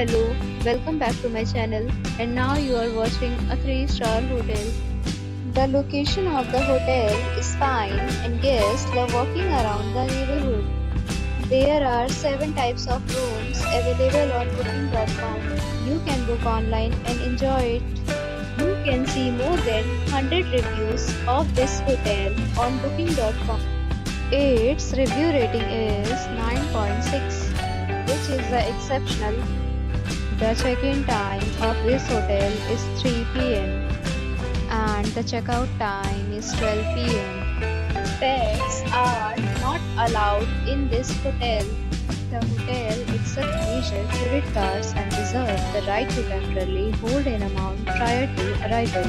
Hello, welcome back to my channel, and now you are watching a 3-star hotel. The location of the hotel is fine and guests love walking around the neighborhood. There are 7 types of rooms available on booking.com. You can book online and enjoy it. You can see more than 100 reviews of this hotel on booking.com. Its review rating is 9.6, which is the exceptional. The check-in time of this hotel is 3 p.m. and the checkout time is 12 p.m. Pets are not allowed in this hotel. The hotel accepts major credit cards and reserves the right to temporarily hold an amount prior to arrival.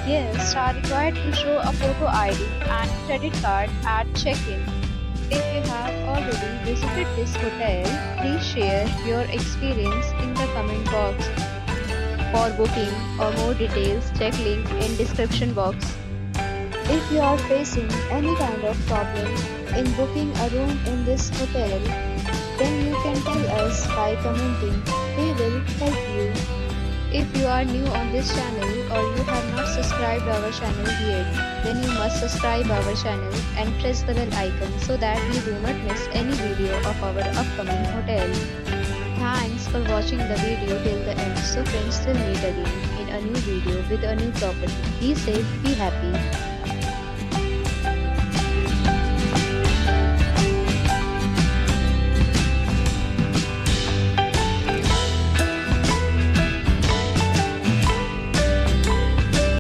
Guests are required to show a photo ID and credit card at check-in. If you have already visited this hotel, please share your experience in the comment box. For booking or more details, check link in description box. If you are facing any kind of problem in booking a room in this hotel, then you can tell us by commenting. We will help you. If you are new on this channel or you have not subscribed our channel yet, then you must subscribe our channel and press the bell icon so that you do not miss any video of our upcoming hotel. Thanks for watching the video till the end. So friends, till meet again in a new video with a new property. Be safe, be happy.